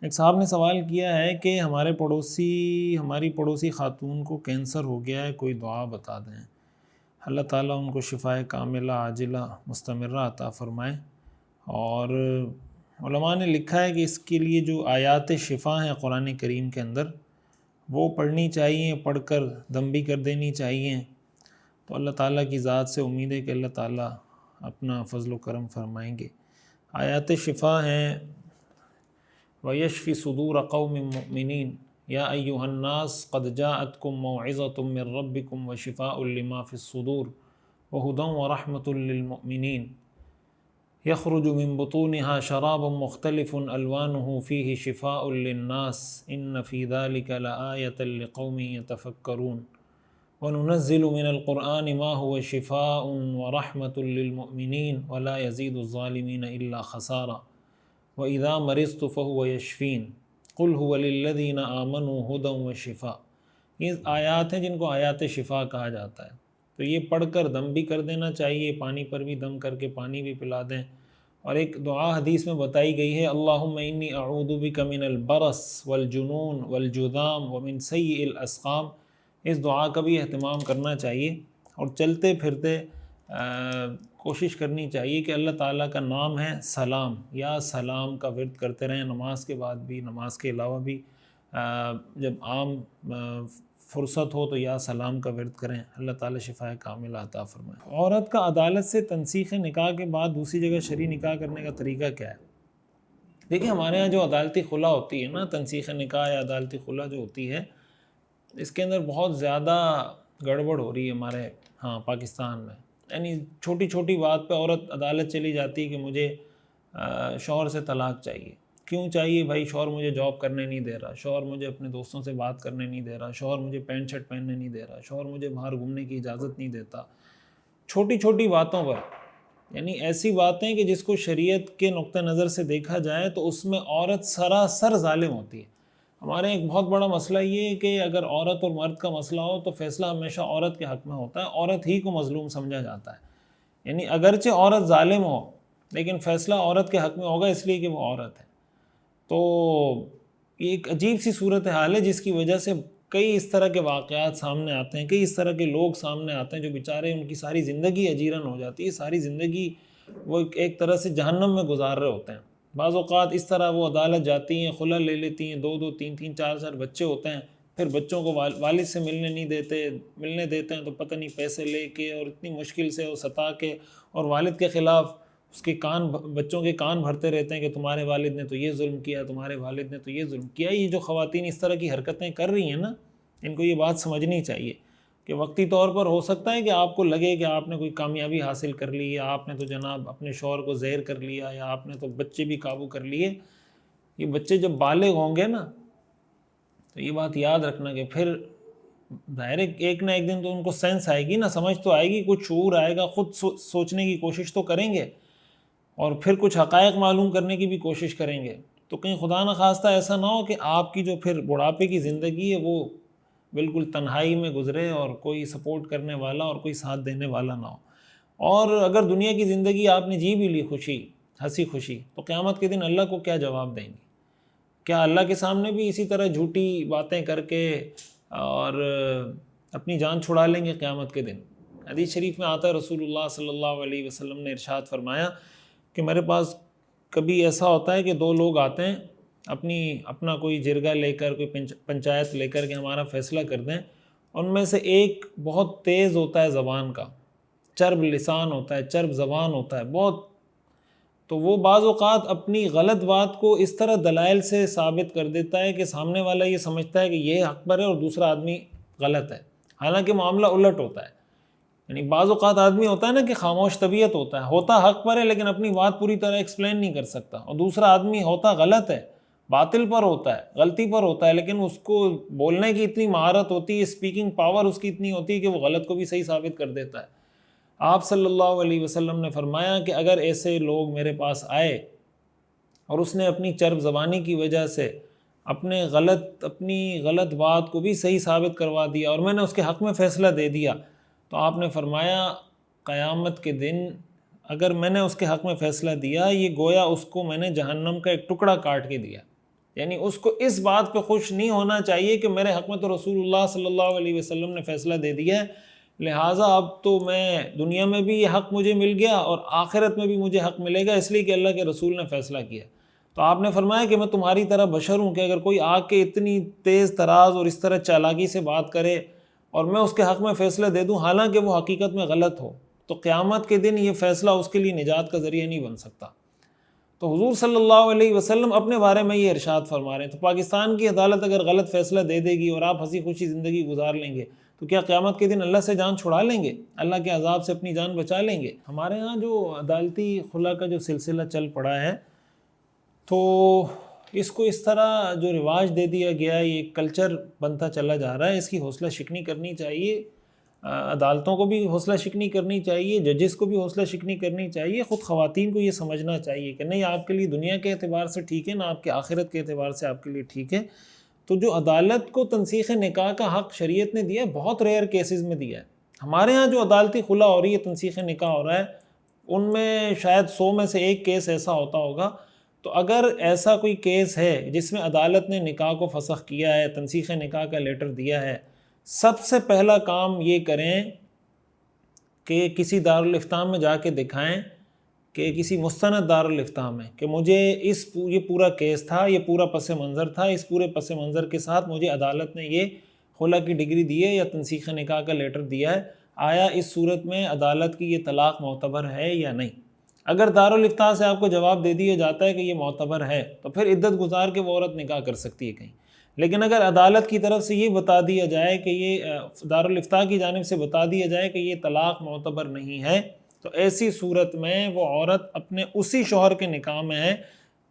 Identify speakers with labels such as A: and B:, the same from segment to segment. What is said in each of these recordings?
A: ایک صاحب نے سوال کیا ہے کہ ہماری پڑوسی خاتون کو کینسر ہو گیا ہے، کوئی دعا بتا دیں، اللہ تعالیٰ ان کو شفائے کاملہ عاجلہ مستمرہ عطا فرمائے۔ اور علماء نے لکھا ہے کہ اس کے لیے جو آیات شفا ہیں قرآن کریم کے اندر وہ پڑھنی چاہیے، پڑھ کر دم بھی کر دینی چاہیے۔ تو اللہ تعالیٰ کی ذات سے امید ہے کہ اللہ تعالیٰ اپنا فضل و کرم فرمائیں گے۔ آیات شفا ہیں وَيَشْفِ صُدُورَ قَوْمٍ مُؤْمِنِينَ یا ایہا الناس قد جاءتکم موعظۃ من ربکم وشفاء لما فی الصدور وہدی ورحمۃ للمؤمنین یخرج من بطونها شراب مختلف الوانہ فیہ شفاء للناس ان فی ذلک لآیۃ لقوم یتفکرون وننزل من القرآن ما هو شفاء ورحمۃ للمؤمنین ولا یزید الظالمین الا خسارا وَإِذَا مَرِضْتُ فَهُوَ يَشْفِينِ قُلْ هُوَ لِلَّذِينَ آمَنُوا هُدًى وَشِفَاء۔ یہ آیات ہیں جن کو آیات شفا کہا جاتا ہے، تو یہ پڑھ کر دم بھی کر دینا چاہیے، پانی پر بھی دم کر کے پانی بھی پلا دیں۔ اور ایک دعا حدیث میں بتائی گئی ہے، اللہم انی اعوذ بک من البرص والجنون والجذام ومن سیء الاسقام۔ اس دعا کا بھی اہتمام کرنا چاہیے، اور چلتے پھرتے کوشش کرنی چاہیے کہ اللہ تعالیٰ کا نام ہے سلام، یا سلام کا ورد کرتے رہیں، نماز کے بعد بھی، نماز کے علاوہ بھی، جب عام فرصت ہو تو یا سلام کا ورد کریں، اللہ تعالیٰ شفاء کاملہ عطا فرمائے۔ عورت کا عدالت سے تنسیخ نکاح کے بعد دوسری جگہ شرعی نکاح کرنے کا طریقہ کیا ہے؟ دیکھیں ہمارے ہاں جو عدالتی خلا ہوتی ہے نا، تنسیخ نکاح یا عدالتی خلا جو ہوتی ہے، اس کے اندر بہت زیادہ گڑبڑ ہو رہی ہے ہمارے ہاں پاکستان میں۔ یعنی چھوٹی چھوٹی بات پہ عورت عدالت چلی جاتی ہے کہ مجھے شوہر سے طلاق چاہیے۔ کیوں چاہیے بھائی؟ شوہر مجھے جاب کرنے نہیں دے رہا، شوہر مجھے اپنے دوستوں سے بات کرنے نہیں دے رہا، شوہر مجھے پینٹ شرٹ پہننے نہیں دے رہا، شوہر مجھے باہر گھومنے کی اجازت نہیں دیتا۔ چھوٹی چھوٹی باتوں پر، یعنی ایسی باتیں کہ جس کو شریعت کے نقطہ نظر سے دیکھا جائے تو اس میں عورت سراسر ظالم ہوتی ہے۔ ہمارے ایک بہت بڑا مسئلہ یہ ہے کہ اگر عورت اور مرد کا مسئلہ ہو تو فیصلہ ہمیشہ عورت کے حق میں ہوتا ہے، عورت ہی کو مظلوم سمجھا جاتا ہے۔ یعنی اگرچہ عورت ظالم ہو لیکن فیصلہ عورت کے حق میں ہوگا، اس لیے کہ وہ عورت ہے۔ تو یہ ایک عجیب سی صورتحال ہے جس کی وجہ سے کئی اس طرح کے واقعات سامنے آتے ہیں، کئی اس طرح کے لوگ سامنے آتے ہیں جو بیچارے ان کی ساری زندگی اجیرن ہو جاتی ہے، ساری زندگی وہ ایک طرح سے جہنم میں گزار رہے ہوتے ہیں۔ بعض اوقات اس طرح وہ عدالت جاتی ہیں، خلا لے لیتی ہیں، 2 2 3 3 4 4 بچے ہوتے ہیں، پھر بچوں کو والد سے ملنے دیتے ہیں تو پتہ نہیں پیسے لے کے اور اتنی مشکل سے وہ ستا کے، اور والد کے خلاف اس کے بچوں کے کان بھرتے رہتے ہیں کہ تمہارے والد نے تو یہ ظلم کیا، تمہارے والد نے تو یہ ظلم کیا۔ یہ جو خواتین اس طرح کی حرکتیں کر رہی ہیں نا، ان کو یہ بات سمجھنی چاہیے کہ وقتی طور پر ہو سکتا ہے کہ آپ کو لگے کہ آپ نے کوئی کامیابی حاصل کر لی، یا آپ نے تو جناب اپنے شوہر کو زہر کر لیا، یا آپ نے تو بچے بھی قابو کر لیے۔ یہ بچے جب بالغ ہوں گے نا تو یہ بات یاد رکھنا کہ پھر ظاہر ایک نہ ایک دن تو ان کو سینس آئے گی نا، سمجھ تو آئے گی، کچھ شعور آئے گا، خود سوچنے کی کوشش تو کریں گے، اور پھر کچھ حقائق معلوم کرنے کی بھی کوشش کریں گے۔ تو کہیں خدا نخواستہ ایسا نہ ہو کہ آپ کی جو پھر بڑھاپے کی زندگی ہے وہ بالکل تنہائی میں گزرے اور کوئی سپورٹ کرنے والا اور کوئی ساتھ دینے والا نہ ہو۔ اور اگر دنیا کی زندگی آپ نے جی بھی لی ہنسی خوشی، تو قیامت کے دن اللہ کو کیا جواب دیں گے؟ کیا اللہ کے سامنے بھی اسی طرح جھوٹی باتیں کر کے اور اپنی جان چھڑا لیں گے قیامت کے دن؟ حدیث شریف میں آتا ہے، رسول اللہ صلی اللہ علیہ وسلم نے ارشاد فرمایا کہ میرے پاس کبھی ایسا ہوتا ہے کہ 2 لوگ آتے ہیں اپنا کوئی جرگہ لے کر، کوئی پنچایت لے کر کہ ہمارا فیصلہ کر دیں۔ ان میں سے ایک بہت تیز ہوتا ہے زبان کا، چرب لسان ہوتا ہے، چرب زبان ہوتا ہے بہت، تو وہ بعض اوقات اپنی غلط بات کو اس طرح دلائل سے ثابت کر دیتا ہے کہ سامنے والا یہ سمجھتا ہے کہ یہ حق پر ہے اور دوسرا آدمی غلط ہے، حالانکہ معاملہ الٹ ہوتا ہے۔ یعنی بعض اوقات آدمی ہوتا ہے نا کہ خاموش طبیعت ہوتا حق پر ہے لیکن اپنی بات پوری طرح ایکسپلین نہیں کر سکتا، اور دوسرا آدمی ہوتا غلط ہے، باطل پر ہوتا ہے، غلطی پر ہوتا ہے، لیکن اس کو بولنے کی اتنی مہارت ہوتی ہے، اسپیکنگ پاور اس کی اتنی ہوتی ہے کہ وہ غلط کو بھی صحیح ثابت کر دیتا ہے۔ آپ صلی اللہ علیہ وسلم نے فرمایا کہ اگر ایسے لوگ میرے پاس آئے اور اس نے اپنی چرب زبانی کی وجہ سے اپنی غلط بات کو بھی صحیح ثابت کروا دیا اور میں نے اس کے حق میں فیصلہ دے دیا، تو آپ نے فرمایا قیامت کے دن اگر میں نے اس کے حق میں فیصلہ دیا، یہ گویا اس کو میں نے جہنم کا ایک ٹکڑا کاٹ کے دیا، یعنی اس کو اس بات پہ خوش نہیں ہونا چاہیے کہ میرے حق میں تو رسول اللہ صلی اللہ علیہ وسلم نے فیصلہ دے دیا ہے، لہٰذا اب تو میں دنیا میں بھی یہ حق مجھے مل گیا اور آخرت میں بھی مجھے حق ملے گا، اس لیے کہ اللہ کے رسول نے فیصلہ کیا۔ تو آپ نے فرمایا کہ میں تمہاری طرح بشر ہوں کہ اگر کوئی آ کے اتنی تیز تراز اور اس طرح چالاکی سے بات کرے اور میں اس کے حق میں فیصلہ دے دوں حالانکہ وہ حقیقت میں غلط ہو، تو قیامت کے دن یہ فیصلہ اس کے لیے نجات کا ذریعہ نہیں بن سکتا۔ تو حضور صلی اللہ علیہ وسلم اپنے بارے میں یہ ارشاد فرما رہے ہیں، تو پاکستان کی عدالت اگر غلط فیصلہ دے دے گی اور آپ ہنسی خوشی زندگی گزار لیں گے تو کیا قیامت کے دن اللہ سے جان چھڑا لیں گے؟ اللہ کے عذاب سے اپنی جان بچا لیں گے؟ ہمارے ہاں جو عدالتی خلا کا جو سلسلہ چل پڑا ہے، تو اس کو اس طرح جو رواج دے دیا گیا ہے، یہ کلچر بنتا چلا جا رہا ہے، اس کی حوصلہ شکنی کرنی چاہیے، عدالتوں کو بھی حوصلہ شکنی کرنی چاہیے، ججز کو بھی حوصلہ شکنی کرنی چاہیے، خود خواتین کو یہ سمجھنا چاہیے کہ نہیں آپ کے لیے دنیا کے اعتبار سے ٹھیک ہے، نہ آپ کے آخرت کے اعتبار سے آپ کے لیے ٹھیک ہے۔ تو جو عدالت کو تنسیخ نکاح کا حق شریعت نے دیا ہے، بہت ریئر کیسز میں دیا ہے۔ ہمارے ہاں جو عدالتی خلا ہو رہی ہے، تنسیخ نکاح ہو رہا ہے، ان میں شاید 100 میں سے ایک کیس ایسا ہوتا ہوگا۔ تو اگر ایسا کوئی کیس ہے جس میں عدالت نے نکاح کو فسخ کیا ہے، تنسیخ نکاح کا لیٹر دیا ہے، سب سے پہلا کام یہ کریں کہ کسی دارالافتاء میں جا کے دکھائیں، کہ کسی مستند دارالافتاء میں، کہ مجھے یہ پورا کیس تھا، یہ پورا پس منظر تھا، اس پورے پس منظر کے ساتھ مجھے عدالت نے یہ خلا کی ڈگری دی ہے یا تنسیخ نکاح کا لیٹر دیا ہے، آیا اس صورت میں عدالت کی یہ طلاق معتبر ہے یا نہیں؟ اگر دارالافتاء سے آپ کو جواب دے دیا جاتا ہے کہ یہ معتبر ہے تو پھر عدت گزار کے وہ عورت نکاح کر سکتی ہے کہیں۔ لیکن اگر عدالت کی طرف سے یہ بتا دیا جائے کہ یہ دارالافتاء کی جانب سے بتا دیا جائے کہ یہ طلاق معتبر نہیں ہے، تو ایسی صورت میں وہ عورت اپنے اسی شوہر کے نکاح میں ہے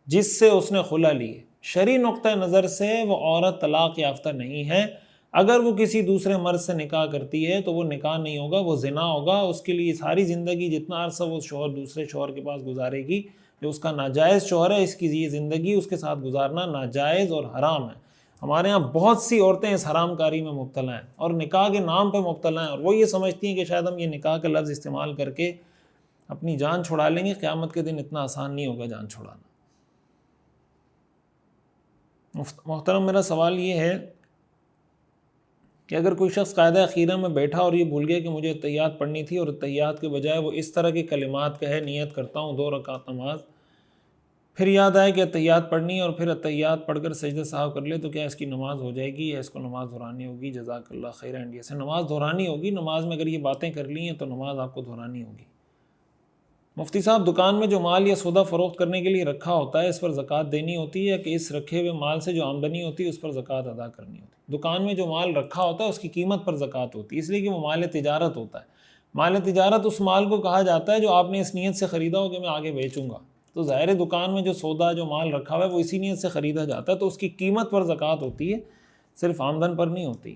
A: جس سے اس نے خلا لی ہے۔ شرعی نقطہ نظر سے وہ عورت طلاق یافتہ نہیں ہے۔ اگر وہ کسی دوسرے مرد سے نکاح کرتی ہے تو وہ نکاح نہیں ہوگا، وہ زنا ہوگا، اس کے لیے ساری زندگی جتنا عرصہ وہ شوہر دوسرے شوہر کے پاس گزارے گی، جو اس کا ناجائز شوہر ہے، اس کی یہ زندگی اس کے ساتھ گزارنا ناجائز اور حرام ہے۔ ہمارے ہاں بہت سی عورتیں اس حرام کاری میں مبتلا ہیں اور نکاح کے نام پہ مبتلا ہیں، اور وہ یہ سمجھتی ہیں کہ شاید ہم یہ نکاح کا لفظ استعمال کر کے اپنی جان چھڑا لیں گے۔ قیامت کے دن اتنا آسان نہیں ہوگا جان چھڑانا۔ محترم، میرا سوال یہ ہے کہ اگر کوئی شخص قاعدہ اخیرہ میں بیٹھا اور یہ بھول گیا کہ مجھے اتحیات پڑھنی تھی اور اتحیات کے بجائے وہ اس طرح کے کلمات کہے، نیت کرتا ہوں 2 رکعت نماز، پھر یاد آئے کہ اتحیات پڑھنی ہے اور پھر اتحیات پڑھ کر سجدہ سہو کر لے، تو کیا اس کی نماز ہو جائے گی یا اس کو نماز دہرانی ہوگی؟ جزاک اللہ خیر۔ انڈیا سے نماز دہرانی ہوگی، نماز میں اگر یہ باتیں کر لی ہیں تو نماز آپ کو دہرانی ہوگی۔ مفتی صاحب، دکان میں جو مال یا سودا فروخت کرنے کے لیے رکھا ہوتا ہے، اس پر زکوٰۃ دینی ہوتی ہے کہ اس رکھے ہوئے مال سے جو آمدنی ہوتی ہے اس پر زکوٰۃ ادا کرنی ہوتی ہے؟ دکان میں جو مال رکھا ہوتا ہے اس کی قیمت پر زکوٰۃ ہوتی ہے، اس لیے کہ وہ مال تجارت ہوتا ہے۔ مال تجارت اس مال کو کہا جاتا ہے جو آپ نے اس نیت سے خریدا ہو کہ میں آگے بیچوں گا۔ تو ظاہر دکان میں جو سودا جو مال رکھا ہوا ہے وہ اسی نیت سے خریدا جاتا ہے، تو اس کی قیمت پر زکوٰۃ ہوتی ہے، صرف آمدن پر نہیں ہوتی۔